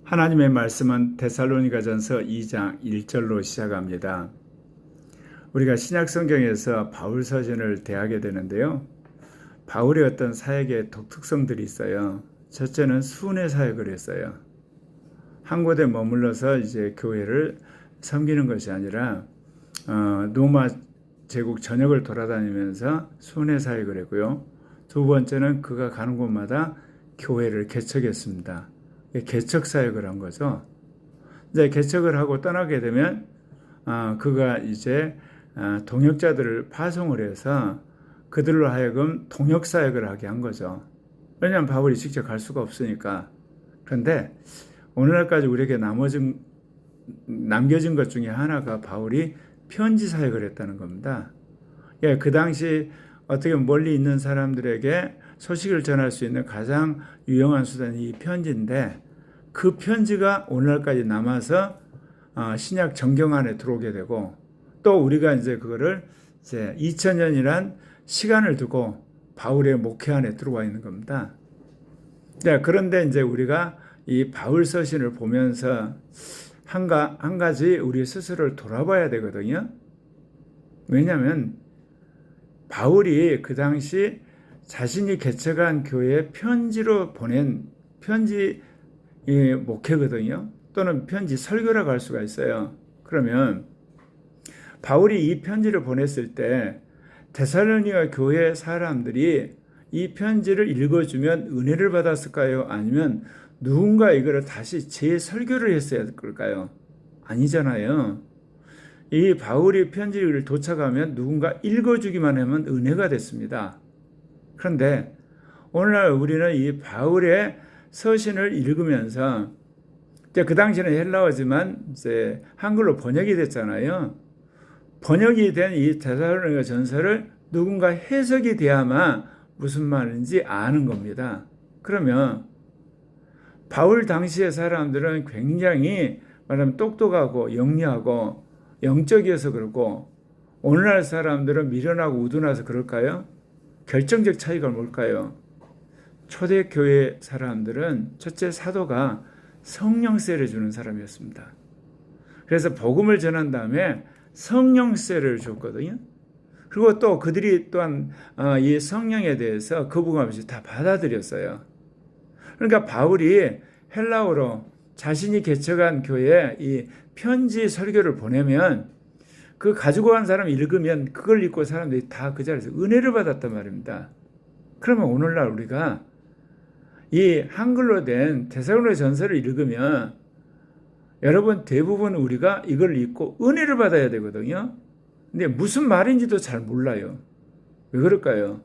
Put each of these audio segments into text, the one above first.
하나님의 말씀은 데살로니가전서 2장 1절로 시작합니다. 우리가 신약 성경에서 바울 서신을 대하게 되는데요. 바울의 어떤 사역의 독특성들이 있어요. 첫째는 순회 사역을 했어요. 한 곳에 머물러서 이제 교회를 섬기는 것이 아니라 로마 제국 전역을 돌아다니면서 순회 사역을 했고요. 두 번째는 그가 가는 곳마다 교회를 개척했습니다. 개척 사역을 한 거죠. 이제 개척을 하고 떠나게 되면 그가 이제 동역자들을 파송을 해서 그들로 하여금 동역 사역을 하게 한 거죠. 왜냐하면 바울이 직접 갈 수가 없으니까. 그런데 오늘날까지 우리에게 남겨진 것 중에 하나가 바울이 편지 사역을 했다는 겁니다. 예, 그 당시 어떻게 멀리 있는 사람들에게 소식을 전할 수 있는 가장 유용한 수단이 이 편지인데, 그 편지가 오늘날까지 남아서 신약 정경 안에 들어오게 되고, 또 우리가 이제 그거를 이제 2000년이란 시간을 두고 바울의 목회 안에 들어와 있는 겁니다. 네, 그런데 이제 우리가 이 바울 서신을 보면서 한 가지 우리 스스로를 돌아봐야 되거든요. 왜냐하면 바울이 그 당시 자신이 개척한 교회에 편지로 보낸 편지 목회거든요. 또는 편지 설교라고 할 수가 있어요. 그러면 바울이 이 편지를 보냈을 때 데살로니가 교회 사람들이 이 편지를 읽어주면 은혜를 받았을까요? 아니면 누군가 이거를 다시 재설교를 했어야 될까요? 아니잖아요. 이 바울이 편지를 도착하면 누군가 읽어주기만 하면 은혜가 됐습니다. 그런데 오늘날 우리는 이 바울의 서신을 읽으면서, 이제 그 당시는 헬라어지만 이제 한글로 번역이 됐잖아요. 번역이 된 이 데살로니가 전서를 누군가 해석이 돼야만 무슨 말인지 아는 겁니다. 그러면 바울 당시의 사람들은 굉장히 말하면 똑똑하고 영리하고 영적이어서 그렇고, 오늘날 사람들은 미련하고 우둔해서 그럴까요? 결정적 차이가 뭘까요? 초대교회 사람들은 첫째, 사도가 성령세를 주는 사람이었습니다. 그래서 복음을 전한 다음에 성령세를 줬거든요. 그리고 또 그들이 또한 이 성령에 대해서 거부감 없이 다 받아들였어요. 그러니까 바울이 헬라어로 자신이 개척한 교회에 이 편지 설교를 보내면 그 가지고 간 사람이 읽으면 그걸 읽고 사람들이 다 그 자리에서 은혜를 받았단 말입니다. 그러면 오늘날 우리가 이 한글로 된 데살로니가 전서를 읽으면 여러분 대부분 우리가 이걸 읽고 은혜를 받아야 되거든요. 근데 무슨 말인지도 잘 몰라요. 왜 그럴까요?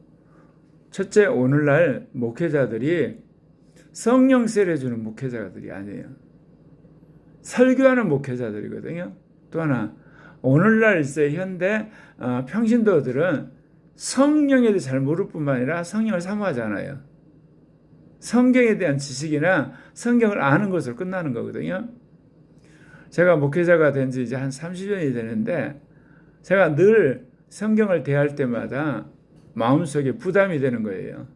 첫째, 오늘날 목회자들이 성령세를 해주는 목회자들이 아니에요. 설교하는 목회자들이거든요. 또 하나, 오늘날 현대 평신도들은 성령에 대해 잘 모를 뿐만 아니라 성령을 사모하지 않아요. 성경에 대한 지식이나 성경을 아는 것으로 끝나는 거거든요. 제가 목회자가 된 지 이제 한 30년이 되는데, 제가 늘 성경을 대할 때마다 마음속에 부담이 되는 거예요.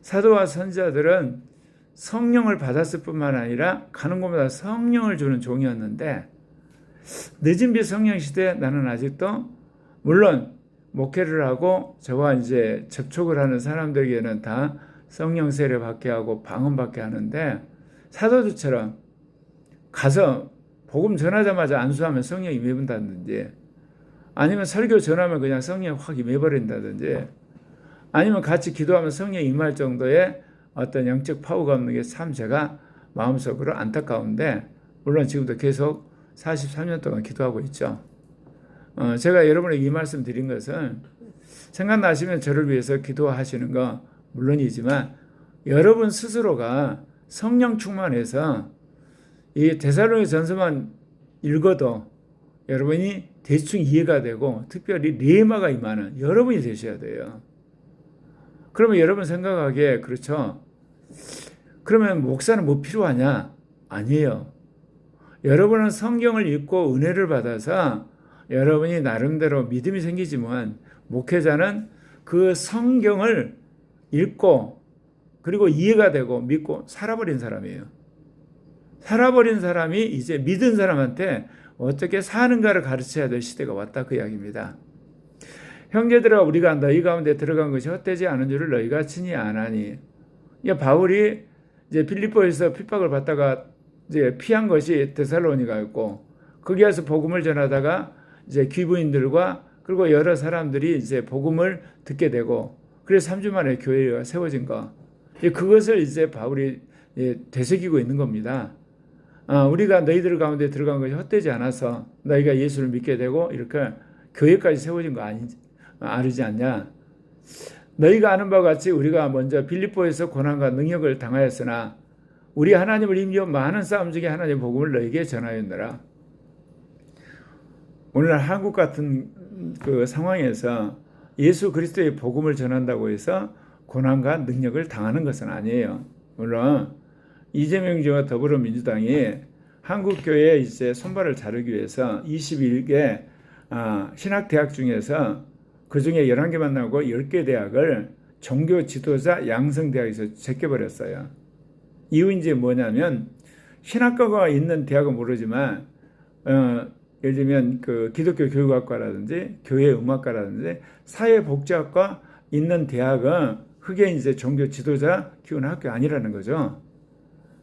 사도와 선지자들은 성령을 받았을 뿐만 아니라 가는 곳마다 성령을 주는 종이었는데, 늦은 비성령 시대에 나는 아직도, 물론 목회를 하고 저와 이제 접촉을 하는 사람들에게는 다 성령 세례 받게 하고 방언 받게 하는데, 사도들처럼 가서 복음 전하자마자 안수하면 성령이 임해본다든지, 아니면 설교 전하면 그냥 성령이 확 임해버린다든지, 아니면 같이 기도하면 성령이 임할 정도의 어떤 영적 파워가 없는 게 참 제가 마음속으로 안타까운데, 물론 지금도 계속 43년 동안 기도하고 있죠. 제가 여러분에게 이 말씀 드린 것은, 생각나시면 저를 위해서 기도하시는 거 물론이지만, 여러분 스스로가 성령 충만해서 이 데살로니가 전서만 읽어도 여러분이 대충 이해가 되고, 특별히 레마가 임하는 여러분이 되셔야 돼요. 그러면 여러분 생각하기에, 그렇죠, 그러면 목사는 뭐 필요하냐? 아니에요. 여러분은 성경을 읽고 은혜를 받아서 여러분이 나름대로 믿음이 생기지만, 목회자는 그 성경을 읽고 그리고 이해가 되고 믿고 살아버린 사람이에요. 살아버린 사람이 이제 믿은 사람한테 어떻게 사는가를 가르쳐야 될 시대가 왔다, 그 이야기입니다. 형제들아, 우리가 너희 가운데 들어간 것이 헛되지 않은 줄을 너희가 친히 아나니. 바울이 이제 빌립보에서 핍박을 받다가 이제 피한 것이 데살로니가였고, 거기에서 복음을 전하다가 이제 귀부인들과 그리고 여러 사람들이 이제 복음을 듣게 되고, 그래서 3주 만에 교회가 세워진 거. 그것을 이제 바울이 되새기고 있는 겁니다. 우리가 너희들 가운데 들어간 것이 헛되지 않아서 너희가 예수를 믿게 되고 이렇게 교회까지 세워진 거 아니지 않냐. 너희가 아는 바와 같이 우리가 먼저 빌립보에서 고난과 능력을 당하였으나 우리 하나님을 힘입어 많은 싸움 중에 하나님의 복음을 너희에게 전하였느라. 오늘날 한국 같은 그 상황에서 예수 그리스도의 복음을 전한다고 해서 고난과 능력을 당하는 것은 아니에요. 물론 이재명 지와 더불어민주당이 한국교회에 이제 손발을 자르기 위해서 21개 신학대학 중에서 그 중에 11개만 나오고 10개 대학을 종교 지도자 양성대학에서 제껴버렸어요. 이유인지 뭐냐면 신학과가 있는 대학은 모르지만 예를 들면 그 기독교 교육학과라든지 교회 음악과라든지 사회복지학과 있는 대학은 그게 이제 종교 지도자 키우는 학교 아니라는 거죠.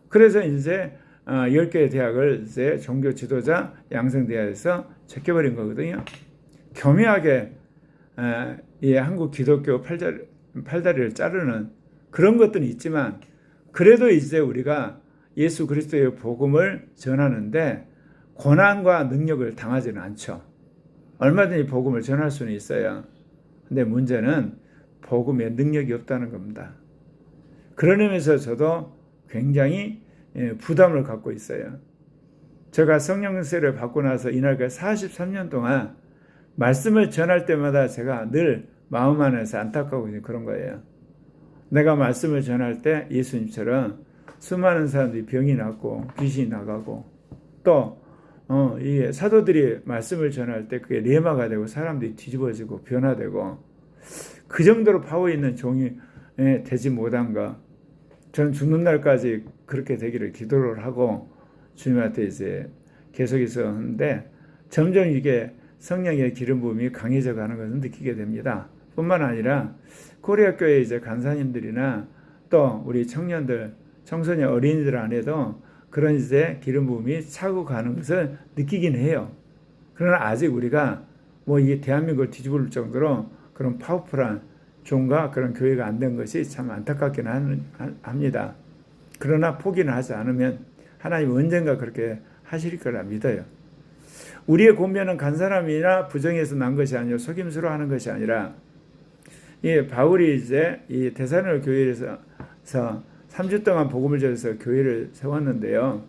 그래서 이제 10개의 대학을 이제 종교 지도자 양성대학에서 제껴버린 거거든요. 교묘하게 이 한국 기독교 팔다리를 자르는 그런 것들은 있지만, 그래도 이제 우리가 예수 그리스도의 복음을 전하는데 고난과 능력을 당하지는 않죠. 얼마든지 복음을 전할 수는 있어요. 근데 문제는 복음에 능력이 없다는 겁니다. 그런 의미에서 저도 굉장히 부담을 갖고 있어요. 제가 성령세를 받고 나서 이날까지 43년 동안 말씀을 전할 때마다 제가 늘 마음 안에서 안타까워 그런 거예요. 내가 말씀을 전할 때 예수님처럼 수많은 사람들이 병이 낫고 귀신이 나가고, 또 이 사도들이 말씀을 전할 때 그게 레마가 되고 사람들이 뒤집어지고 변화되고, 그 정도로 파워 있는 종이 되지 못한 거, 저는 죽는 날까지 그렇게 되기를 기도를 하고 주님한테 이제 계속해서 하는데, 점점 이게 성령의 기름 부음이 강해져 가는 것을 느끼게 됩니다. 뿐만 아니라 코리아 교회 이제 간사님들이나 또 우리 청년들, 청소년, 어린이들 안에도 그런 이제 기름 부음이 차고 가는 것을 느끼긴 해요. 그러나 아직 우리가 뭐 이게 대한민국을 뒤집을 정도로 그런 파워풀한 종과 그런 교회가 안 된 것이 참 안타깝긴 합니다. 그러나 포기는 하지 않으면 하나님 언젠가 그렇게 하실 거라 믿어요. 우리의 권면은 간사람이나 부정에서 난 것이 아니라 속임수로 하는 것이 아니라, 바울이 이제 이 데살로니가 교회에서 3주 동안 복음을 전해서 교회를 세웠는데요.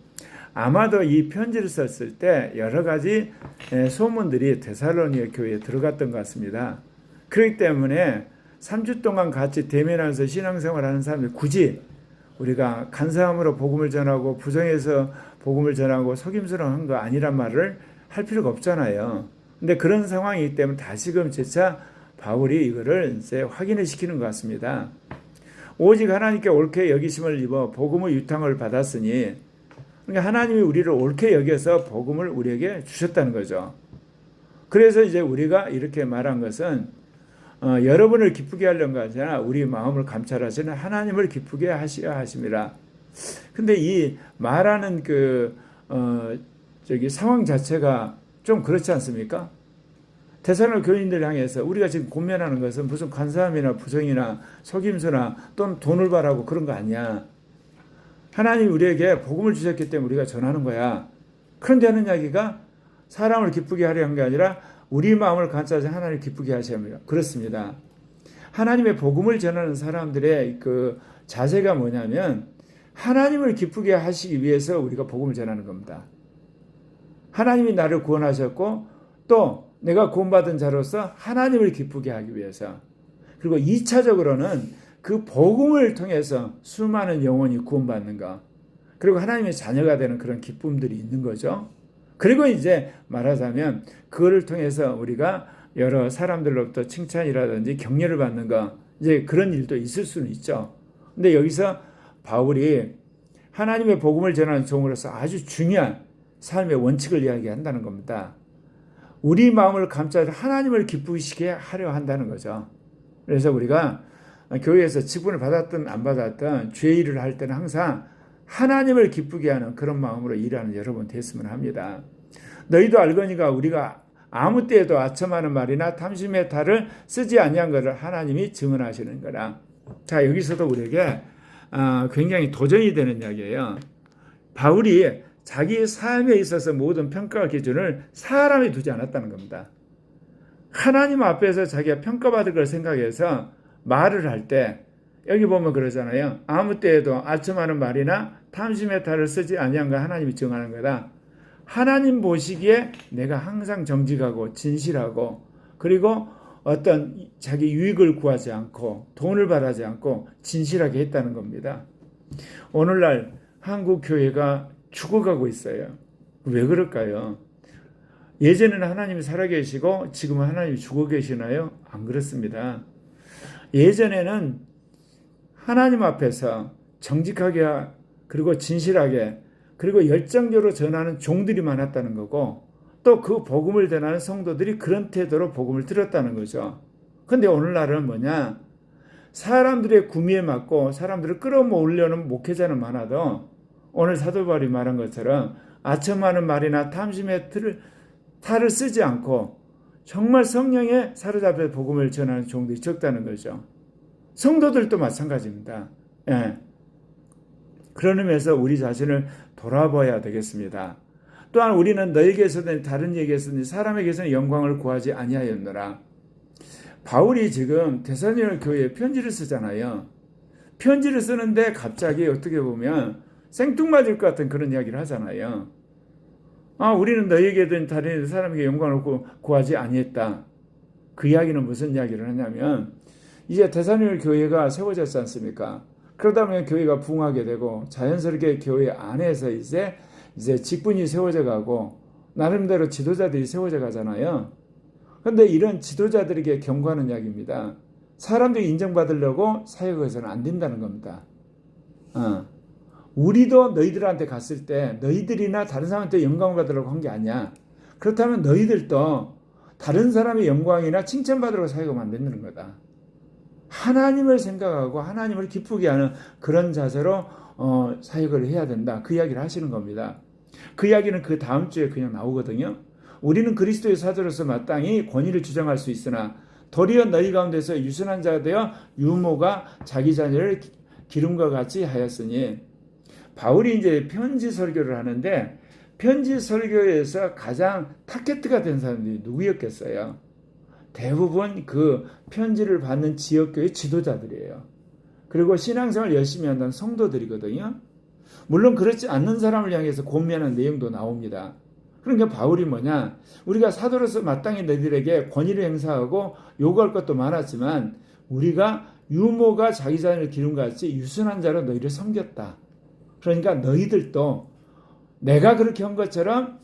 아마도 이 편지를 썼을 때 여러 가지 소문들이 데살로니가 교회에 들어갔던 것 같습니다. 그렇기 때문에 3주 동안 같이 대면하면서 신앙생활하는 사람들이 굳이 우리가 간사함으로 복음을 전하고 부정해서 복음을 전하고 속임수로 한 거 아니란 말을 할 필요가 없잖아요. 근데 그런 상황이기 때문에 다시금 재차 바울이 이거를 이제 확인을 시키는 것 같습니다. 오직 하나님께 옳게 여기심을 입어 복음의 유탕을 받았으니, 그러니까 하나님이 우리를 옳게 여겨서 복음을 우리에게 주셨다는 거죠. 그래서 이제 우리가 이렇게 말한 것은 여러분을 기쁘게 하려는 거 아니라 우리 마음을 감찰하시는 하나님을 기쁘게 하시려 하심이라. 근데 이 말하는 상황 자체가 좀 그렇지 않습니까? 데살로니가 교인들 향해서 우리가 지금 권면하는 것은 무슨 간사함이나 부정이나 속임수나 또는 돈을 바라고 그런 거 아니야. 하나님이 우리에게 복음을 주셨기 때문에 우리가 전하는 거야. 그런데 하는 이야기가 사람을 기쁘게 하려 한 게 아니라 우리 마음을 감찰하셔서 하나님을 기쁘게 하셔야 합니다. 그렇습니다. 하나님의 복음을 전하는 사람들의 그 자세가 뭐냐면 하나님을 기쁘게 하시기 위해서 우리가 복음을 전하는 겁니다. 하나님이 나를 구원하셨고 또 내가 구원받은 자로서 하나님을 기쁘게 하기 위해서, 그리고 2차적으로는 그 복음을 통해서 수많은 영혼이 구원받는 것, 그리고 하나님의 자녀가 되는 그런 기쁨들이 있는 거죠. 그리고 이제 말하자면 그거를 통해서 우리가 여러 사람들로부터 칭찬이라든지 격려를 받는 것, 이제 그런 일도 있을 수는 있죠. 근데 여기서 바울이 하나님의 복음을 전하는 종으로서 아주 중요한 삶의 원칙을 이야기한다는 겁니다. 우리 마음을 감싸서 하나님을 기쁘시게 하려 한다는 거죠. 그래서 우리가 교회에서 직분을 받았든 안 받았든 죄 일을 할 때는 항상 하나님을 기쁘게 하는 그런 마음으로 일하는 여러분 됐으면 합니다. 너희도 알거니가 우리가 아무 때에도 아첨하는 말이나 탐심의 탈을 쓰지 아니한 것을 하나님이 증언하시는 거라. 자, 여기서도 우리에게 굉장히 도전이 되는 이야기예요. 바울이 자기 삶에 있어서 모든 평가 기준을 사람이 두지 않았다는 겁니다. 하나님 앞에서 자기가 평가받을 걸 생각해서 말을 할 때 여기 보면 그러잖아요. 아무 때에도 아첨하는 말이나 탐심의 탈을 쓰지 아니한 걸 하나님이 증언하는 거다. 하나님 보시기에 내가 항상 정직하고 진실하고 그리고 어떤 자기 유익을 구하지 않고 돈을 바라지 않고 진실하게 했다는 겁니다. 오늘날 한국 교회가 죽어가고 있어요. 왜 그럴까요? 예전에는 하나님이 살아계시고 지금은 하나님이 죽어 계시나요? 안 그렇습니다. 예전에는 하나님 앞에서 정직하게 그리고 진실하게 그리고 열정적으로 전하는 종들이 많았다는 거고 또 그 복음을 전하는 성도들이 그런 태도로 복음을 들었다는 거죠. 근데 오늘날은 뭐냐? 사람들의 구미에 맞고 사람들을 끌어모으려는 목회자는 많아도 오늘 사도 바울이 말한 것처럼 아첨하는 말이나 탐심의 탈을 쓰지 않고 정말 성령에 사로잡혀 복음을 전하는 종들이 적다는 거죠. 성도들도 마찬가지입니다. 예. 그런 의미에서 우리 자신을 돌아봐야 되겠습니다. 또한 우리는 너에게서든 다른 에게서든 사람에게서는 영광을 구하지 아니하였노라. 바울이 지금 데살로니가 교회에 편지를 쓰잖아요. 편지를 쓰는데 갑자기 어떻게 보면 생뚱맞을 것 같은 그런 이야기를 하잖아요. 우리는 너에게든 다른 사람에게 영광을 구하지 아니했다. 그 이야기는 무슨 이야기를 하냐면 이제 데살로니가 교회가 세워졌지 않습니까? 그러다 보면 교회가 부흥하게 되고 자연스럽게 교회 안에서 이제 직분이 세워져 가고 나름대로 지도자들이 세워져 가잖아요. 그런데 이런 지도자들에게 경고하는 이야기입니다. 사람들이 인정받으려고 사역해서는 안 된다는 겁니다. 우리도 너희들한테 갔을 때 너희들이나 다른 사람한테 영광을 받으려고 한 게 아니야. 그렇다면 너희들도 다른 사람의 영광이나 칭찬받으려고 사역하면 안 된다는 거다. 하나님을 생각하고 하나님을 기쁘게 하는 그런 자세로 사역을 해야 된다. 그 이야기를 하시는 겁니다. 그 이야기는 그 다음 주에 그냥 나오거든요. 우리는 그리스도의 사도로서 마땅히 권위를 주장할 수 있으나 도리어 너희 가운데서 유순한 자가 되어 유모가 자기 자녀를 기름과 같이 하였으니 바울이 이제 편지 설교를 하는데 편지 설교에서 가장 타겟가 된 사람들이 누구였겠어요? 대부분 그 편지를 받는 지역교회 지도자들이에요. 그리고 신앙생활 열심히 한다는 성도들이거든요. 물론 그렇지 않는 사람을 향해서 권면하는 내용도 나옵니다. 그러니까 바울이 뭐냐? 우리가 사도로서 마땅히 너희들에게 권위를 행사하고 요구할 것도 많았지만 우리가 유모가 자기 자녀를 기름같이 유순한 자로 너희를 섬겼다. 그러니까 너희들도 내가 그렇게 한 것처럼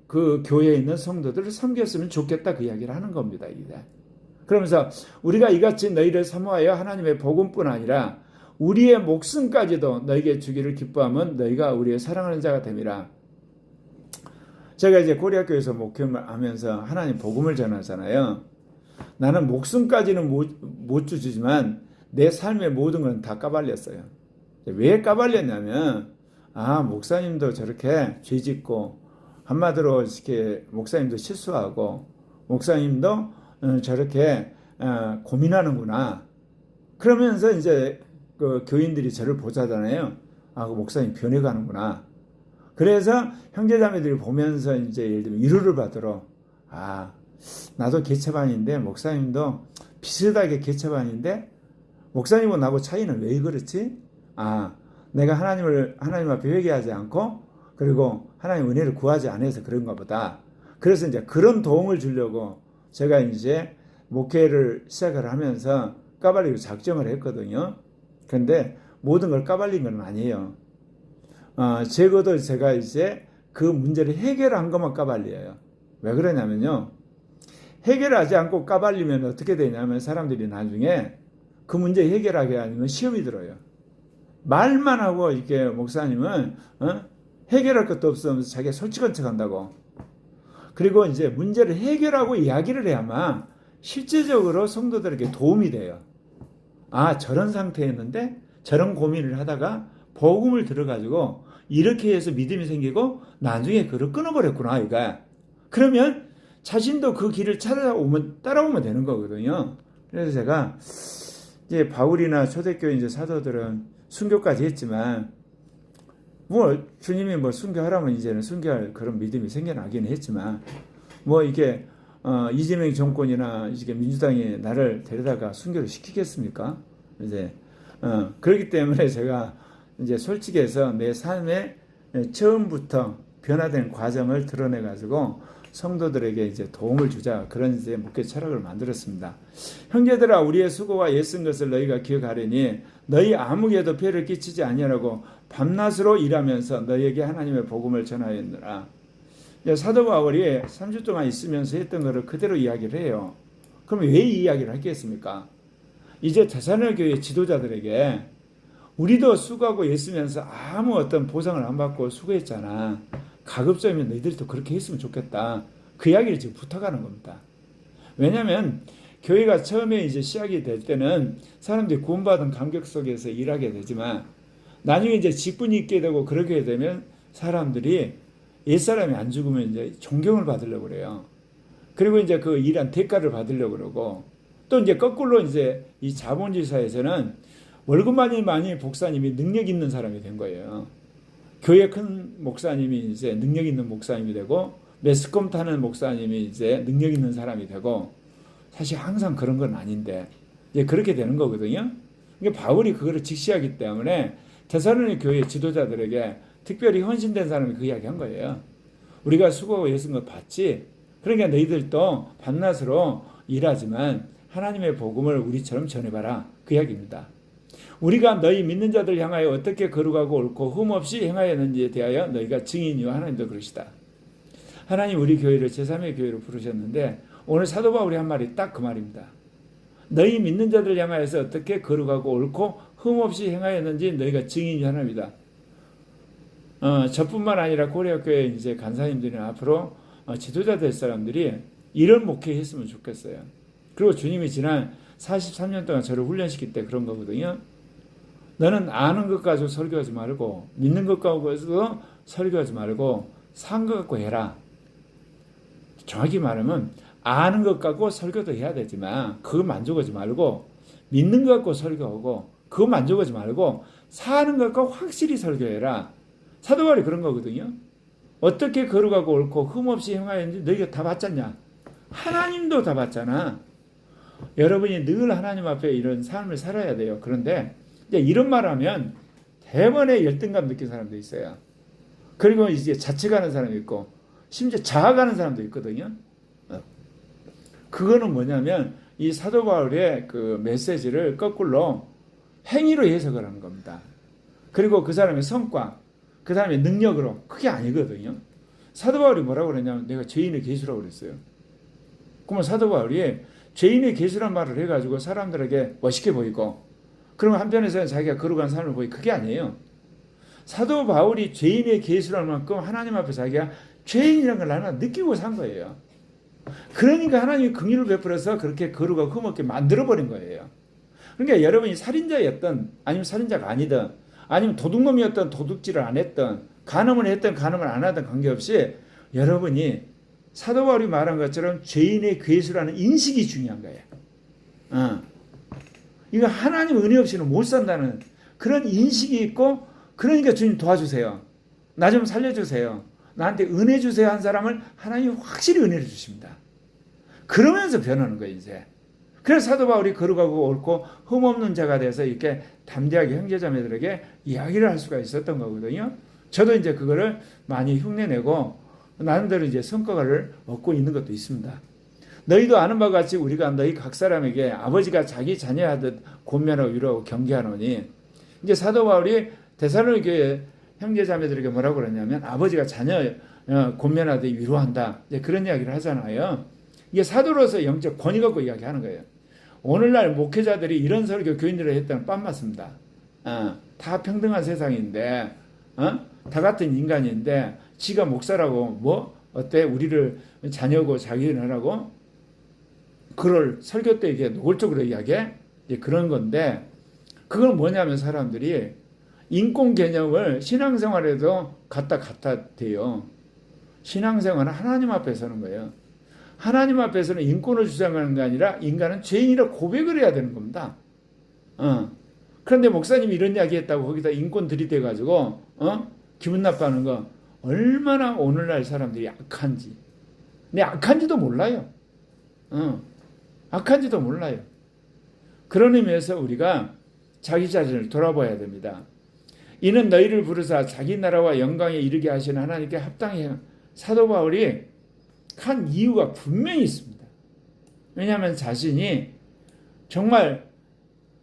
그 교회에 있는 성도들을 섬겼으면 좋겠다 그 이야기를 하는 겁니다. 그러면서 우리가 이같이 너희를 사모하여 하나님의 복음뿐 아니라 우리의 목숨까지도 너희에게 주기를 기뻐하면 너희가 우리의 사랑하는 자가 됨이라. 제가 이제 고려학교에서 목회하면서 하나님 복음을 전하잖아요. 나는 목숨까지는 못 주지만 내 삶의 모든 건 다 까발렸어요. 왜 까발렸냐면 목사님도 저렇게 죄짓고 한마디로 이렇게 목사님도 실수하고 목사님도 저렇게 고민하는구나. 그러면서 이제 그 교인들이 저를 보자잖아요. 그 목사님 변해가는구나. 그래서 형제자매들이 보면서 이제 예를 들면 위로를 받으러 나도 개체반인데 목사님도 비슷하게 개체반인데 목사님은 나하고 차이는 왜 그렇지? 내가 하나님 앞에 회개하지 않고 그리고 하나님 은혜를 구하지 않아서 그런가 보다. 그래서 이제 그런 도움을 주려고 제가 이제 목회를 시작을 하면서 까발리고 작정을 했거든요. 그런데 모든 걸 까발린 건 아니에요. 적어도 제가 이제 그 문제를 해결한 것만 까발려요. 왜 그러냐면요. 해결하지 않고 까발리면 어떻게 되냐면 사람들이 나중에 그 문제 해결하게 아니면 시험이 들어요. 말만 하고 이렇게 목사님은 해결할 것도 없으면서 자기가 솔직한 척한다고. 그리고 이제 문제를 해결하고 이야기를 해야만 실제적으로 성도들에게 도움이 돼요. 아, 저런 상태였는데 저런 고민을 하다가 복음을 들어가지고 이렇게 해서 믿음이 생기고 나중에 그걸 끊어버렸구나 이거. 그러면 자신도 그 길을 따라오면 되는 거거든요. 그래서 제가 이제 바울이나 초대교회 이제 사도들은 순교까지 했지만 뭐 주님이 뭐 순교하라면 이제는 순교할 그런 믿음이 생겨나긴 했지만 뭐 이게 이재명 정권이나 이게 민주당이 나를 데려다가 순교를 시키겠습니까? 이제 그렇기 때문에 제가 이제 솔직해서 내 삶의 처음부터 변화된 과정을 드러내 가지고 성도들에게 이제 도움을 주자, 그런 이제 목회 철학을 만들었습니다. 형제들아, 우리의 수고와 애쓴 것을 너희가 기억하려니 너희 아무에도 폐를 끼치지 아니하라고 밤낮으로 일하면서 너희에게 하나님의 복음을 전하였느라. 사도 바울이 3주 동안 있으면서 했던 것을 그대로 이야기를 해요. 그럼 왜 이 이야기를 하겠습니까? 이제 데살로니가 교회 지도자들에게 우리도 수고하고 애쓰면서 아무 어떤 보상을 안 받고 수고했잖아. 가급적이면 너희들도 그렇게 했으면 좋겠다. 그 이야기를 지금 부탁하는 겁니다. 왜냐하면 교회가 처음에 이제 시작이 될 때는 사람들이 구원받은 감격 속에서 일하게 되지만 나중에 이제 직분이 있게 되고 그렇게 되면 사람들이 옛사람이 안 죽으면 이제 존경을 받으려고 그래요. 그리고 이제 그 일한 대가를 받으려고 그러고 또 이제 거꾸로 이제 이 자본주의 사회에서는 월급만이 많이 목사님이 능력 있는 사람이 된 거예요. 교회 큰 목사님이 이제 능력 있는 목사님이 되고 매스컴 타는 목사님이 이제 능력 있는 사람이 되고 사실 항상 그런 건 아닌데 이제 그렇게 되는 거거든요. 그러니까 바울이 그거를 직시하기 때문에 데살로니가 교회 지도자들에게 특별히 헌신된 사람이 그 이야기 한 거예요. 우리가 수고하고 애쓴 거 봤지? 그러니까 너희들도 밤낮으로 일하지만 하나님의 복음을 우리처럼 전해봐라. 그 이야기입니다. 우리가 너희 믿는 자들 향하여 어떻게 거룩하고 옳고 흠없이 행하였는지에 대하여 너희가 증인이와 하나님도 그러시다. 하나님 우리 교회를 제3의 교회로 부르셨는데 오늘 사도 바울이 한 말이 딱 그 말입니다. 너희 믿는 자들 향하여서 어떻게 거룩하고 옳고 흠없이 행하였는지 너희가 증인이 하나입니다. 저뿐만 아니라 고려교회 이제 간사님들이나 앞으로 지도자 될 사람들이 이런 목회했으면 좋겠어요. 그리고 주님이 지난 43년 동안 저를 훈련시킬 때 그런 거거든요. 너는 아는 것 가지고 설교하지 말고 믿는 것 가지고 설교하지 말고 산 것 갖고 해라. 정확히 말하면 아는 것 갖고 설교도 해야 되지만 그거 만족하지 말고 믿는 것 갖고 설교하고 그거 만족하지 말고 사는 것 갖고 확실히 설교해라. 사도 바울이 그런 거거든요. 어떻게 거룩하고 옳고 흠없이 행하였는지 너희가 다 봤잖냐. 하나님도 다 봤잖아. 여러분이 늘 하나님 앞에 이런 삶을 살아야 돼요. 그런데 이제 이런 말하면 대번에 열등감 느낀 사람도 있어요. 그리고 이제 자책하는 사람이 있고 심지어 자학하는 사람도 있거든요. 그거는 뭐냐면 이 사도 바울의 그 메시지를 거꾸로 행위로 해석을 하는 겁니다. 그리고 그 사람의 성과, 그 사람의 능력으로 그게 아니거든요. 사도 바울이 뭐라고 그러냐면 내가 죄인의 계수라고 그랬어요. 그러면 사도 바울이 죄인의 계수란 말을 해가지고 사람들에게 멋있게 보이고 그러면 한편에서는 자기가 거룩한 삶을 보이고 그게 아니에요. 사도 바울이 죄인의 계수라는 만큼 하나님 앞에 자기가 죄인이라는 걸 하나 느끼고 산 거예요. 그러니까 하나님이 긍휼을 베풀어서 그렇게 거룩하고 흠없게 만들어버린 거예요. 그러니까 여러분이 살인자였던 아니면 살인자가 아니든 아니면 도둑놈이었던 도둑질을 안 했던 간음을 했던 간음을 안 하던 관계없이 여러분이 사도 바울이 말한 것처럼 죄인의 괴수라는 인식이 중요한 거예요. 이거 하나님 은혜 없이는 못 산다는 그런 인식이 있고 그러니까 주님 도와주세요. 나 좀 살려주세요. 나한테 은혜 주세요 한 사람을 하나님이 확실히 은혜를 주십니다. 그러면서 변하는 거예요 이제. 그래서 사도 바울이 거룩하고 옳고 흠없는 자가 돼서 이렇게 담대하게 형제자매들에게 이야기를 할 수가 있었던 거거든요. 저도 이제 그거를 많이 흉내내고 나름대로 이제 성과를 얻고 있는 것도 있습니다. 너희도 아는 바와 같이 우리가 너희 각 사람에게 아버지가 자기 자녀하듯 권면하고 위로하고 경계하노니 이제 사도 바울이 데살로니가 교회 형제자매들에게 뭐라고 그러냐면 아버지가 자녀 권면하듯 위로한다. 이제 그런 이야기를 하잖아요. 이게 사도로서 영적 권위 갖고 이야기하는 거예요. 오늘날 목회자들이 이런 설교 교인들을 했다는 빤 맞습니다. 다 평등한 세상인데, 다 같은 인간인데 지가 목사라고 뭐 어때? 우리를 자녀고 자기는 하라고? 그걸 설교 때 이게 노골적으로 이야기해? 그런 건데, 그건 뭐냐면 사람들이 인권 개념을 신앙생활에도 갖다 대요. 신앙생활은 하나님 앞에 서는 거예요. 하나님 앞에서는 인권을 주장하는 게 아니라 인간은 죄인이라 고백을 해야 되는 겁니다. 그런데 목사님이 이런 이야기 했다고 거기다 인권 들이대가지고 기분 나빠하는 거, 얼마나 오늘날 사람들이 악한지. 근데 악한지도 몰라요. 악한지도 몰라요. 그런 의미에서 우리가 자기 자신을 돌아봐야 됩니다. 이는 너희를 부르사 자기 나라와 영광에 이르게 하시는 하나님께 합당히 사도 바울이 한 이유가 분명히 있습니다. 왜냐하면 자신이 정말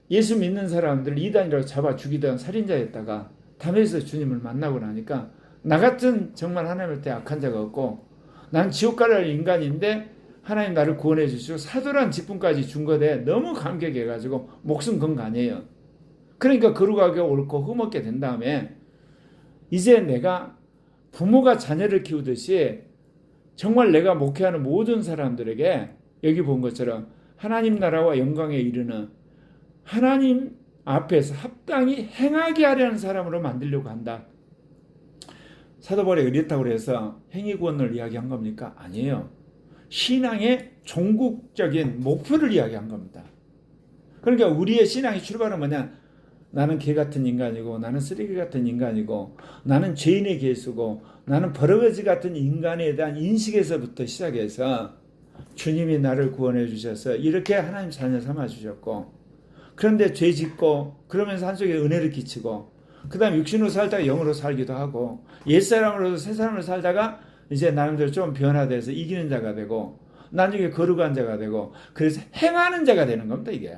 예수 믿는 사람들을 이단이라고 잡아 죽이던 살인자였다가 담에서 주님을 만나고 나니까 나 같은 정말 하나님을 때 악한 자가 없고 난 지옥 갈 인간인데 하나님 나를 구원해 주시고 사도란 직분까지 준 것에 너무 감격해가지고 목숨 건 거 아니에요. 그러니까 거룩하게 옳고 흠없게 된 다음에 이제 내가 부모가 자녀를 키우듯이 정말 내가 목회하는 모든 사람들에게 여기 본 것처럼 하나님 나라와 영광에 이르는 하나님 앞에서 합당히 행하게 하려는 사람으로 만들려고 한다. 사도 바울이 이랬다고 해서 행위구원을 이야기한 겁니까? 아니에요. 신앙의 종국적인 목표를 이야기한 겁니다. 그러니까 우리의 신앙의 출발은 뭐냐? 나는 개 같은 인간이고 나는 쓰레기 같은 인간이고 나는 죄인의 개수고 나는 버러지 같은 인간에 대한 인식에서부터 시작해서 주님이 나를 구원해 주셔서 이렇게 하나님 자녀 삼아 주셨고, 그런데 죄 짓고 그러면서 한쪽에 은혜를 끼치고 그 다음 육신으로 살다가 영으로 살기도 하고 옛사람으로서 새사람으로 살다가 이제 나름대로 좀 변화돼서 이기는 자가 되고 나중에 거룩한 자가 되고 그래서 행하는 자가 되는 겁니다 이게.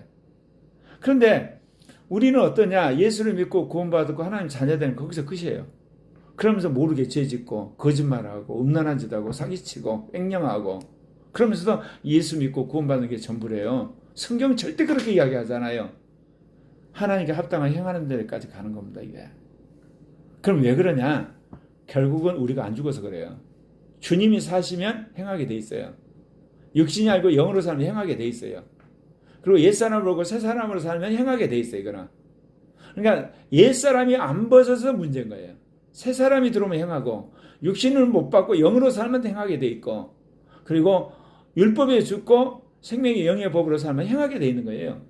그런데 우리는 어떠냐? 예수를 믿고 구원받고 하나님 자녀되는 거기서 끝이에요. 그러면서 모르게 죄 짓고 거짓말하고 음란한 짓 하고 사기치고 횡령하고 그러면서도 예수 믿고 구원받는 게 전부래요. 성경 절대 그렇게 이야기하잖아요. 하나님께 합당한 행하는 데까지 가는 겁니다 이게. 그럼 왜 그러냐? 결국은 우리가 안 죽어서 그래요. 주님이 사시면 행하게 돼 있어요. 육신이 알고 영으로 살면 행하게 돼 있어요. 그리고 옛사람을 보고 새사람으로 살면 행하게 돼 있어요. 이거는. 그러니까 옛사람이 안 벗어서 문제인 거예요. 새사람이 들어오면 행하고 육신을 못 받고 영으로 살면 행하게 돼 있고 그리고 율법에 죽고 생명의 영의 법으로 살면 행하게 돼 있는 거예요.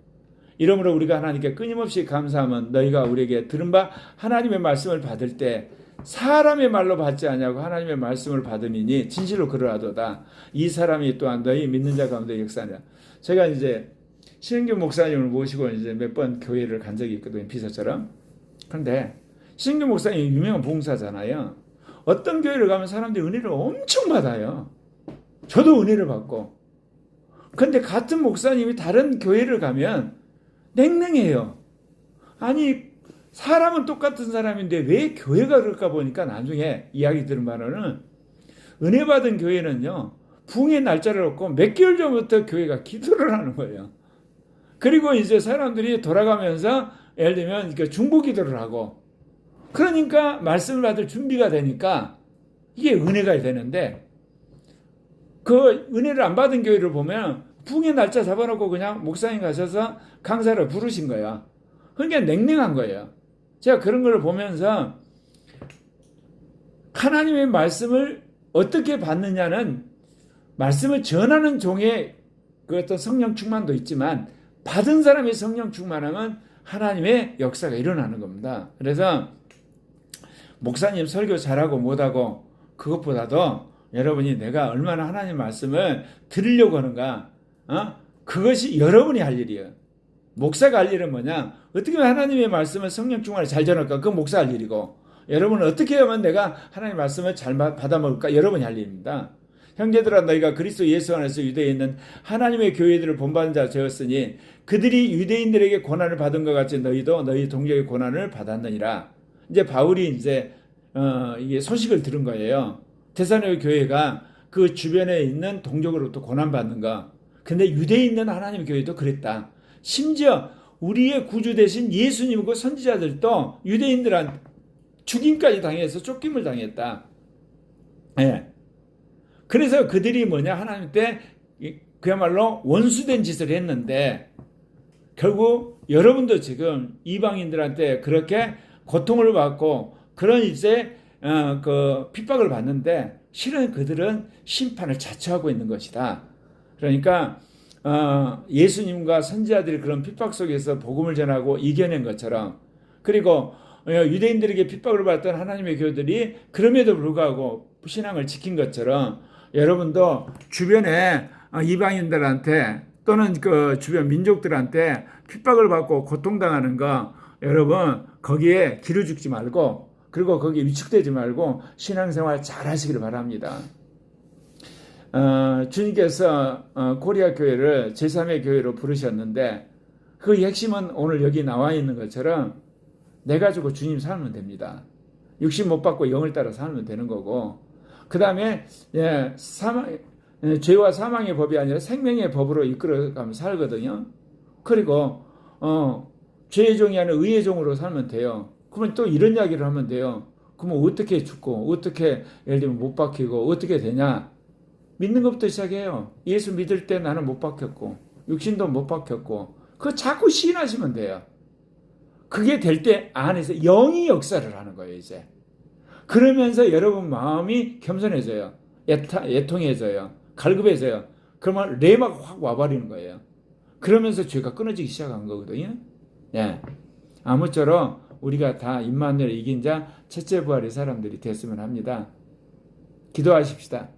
이러므로 우리가 하나님께 끊임없이 감사하면 너희가 우리에게 들은 바 하나님의 말씀을 받을 때 사람의 말로 받지 아니하고 하나님의 말씀을 받음이니 진실로 그러하도다. 이 사람이 또한 너희 믿는 자 가운데 역사하니라. 제가 이제 신은규 목사님을 모시고 이제 몇 번 교회를 간 적이 있거든요. 비서처럼. 그런데 신은규 목사님이 유명한 봉사잖아요. 어떤 교회를 가면 사람들이 은혜를 엄청 받아요. 저도 은혜를 받고. 그런데 같은 목사님이 다른 교회를 가면 냉랭해요. 아니 사람은 똑같은 사람인데 왜 교회가 그럴까 보니까 나중에 이야기 들은 바로는 은혜 받은 교회는요. 부흥의 날짜를 놓고 몇 개월 전부터 교회가 기도를 하는 거예요. 그리고 이제 사람들이 돌아가면서 예를 들면 중보 기도를 하고 그러니까 말씀을 받을 준비가 되니까 이게 은혜가 되는데 그 은혜를 안 받은 교회를 보면 부흥의 날짜 잡아놓고 그냥 목사님 가셔서 강사를 부르신 거야. 그러니까 냉랭한 거예요. 제가 그런 걸 보면서 하나님의 말씀을 어떻게 받느냐는 말씀을 전하는 종의 그 어떤 성령 충만도 있지만 받은 사람이 성령 충만하면 하나님의 역사가 일어나는 겁니다. 그래서 목사님 설교 잘하고 못하고 그것보다도 여러분이 내가 얼마나 하나님 말씀을 들으려고 하는가, 그것이 여러분이 할 일이에요. 목사가 할 일은 뭐냐? 어떻게 하면 하나님의 말씀을 성령 충만을 잘 전할까? 그건 목사 할 일이고, 여러분은 어떻게 하면 내가 하나님의 말씀을 잘 받아먹을까? 여러분이 할 일입니다. 형제들아 너희가 그리스도 예수 안에서 유대에 있는 하나님의 교회들을 본받은 자 되었으니 그들이 유대인들에게 고난을 받은 것 같이 너희도 너희 동족의 고난을 받았느니라. 이제 바울이 이제 이게 소식을 들은 거예요. 데살로니가 교회가 그 주변에 있는 동족으로부터 고난 받는 거. 근데 유대에 있는 하나님의 교회도 그랬다. 심지어 우리의 구주 되신 예수님과 선지자들도 유대인들한테 죽임까지 당해서 쫓김을 당했다. 예. 그래서 그들이 뭐냐, 하나님 때 그야말로 원수된 짓을 했는데 결국 여러분도 지금 이방인들한테 그렇게 고통을 받고 그런 이제 그 핍박을 받는데 실은 그들은 심판을 자처하고 있는 것이다. 그러니까 예수님과 선지자들이 그런 핍박 속에서 복음을 전하고 이겨낸 것처럼, 그리고 유대인들에게 핍박을 받던 하나님의 교들이 그럼에도 불구하고 신앙을 지킨 것처럼 여러분도 주변에 이방인들한테 또는 그 주변 민족들한테 핍박을 받고 고통당하는 거, 여러분 거기에 기를 죽지 말고, 그리고 거기에 위축되지 말고 신앙생활 잘 하시기를 바랍니다. 주님께서 코리아 교회를 제3의 교회로 부르셨는데 그 핵심은 오늘 여기 나와 있는 것처럼 내 가지고 주님 살면 됩니다. 육신 못 받고 영을 따라 살면 되는 거고, 그 다음에 죄와 사망의 법이 아니라 생명의 법으로 이끌어가면 살거든요. 그리고 죄의 종이 아니라 의의 종으로 살면 돼요. 그러면 또 이런 이야기를 하면 돼요. 그러면 어떻게 죽고 어떻게 예를 들면 못 박히고 어떻게 되냐? 믿는 것부터 시작해요. 예수 믿을 때 나는 못 박혔고 육신도 못 박혔고 그거 자꾸 시인하시면 돼요. 그게 될 때 안에서 영이 역사를 하는 거예요. 이제 그러면서 여러분 마음이 겸손해져요. 애통해져요. 갈급해져요. 그러면 레마가 확 와버리는 거예요. 그러면서 죄가 끊어지기 시작한 거거든요. 예. 아무쪼록 우리가 다 임마누엘 이긴 자 첫째 부활의 사람들이 됐으면 합니다. 기도하십시다.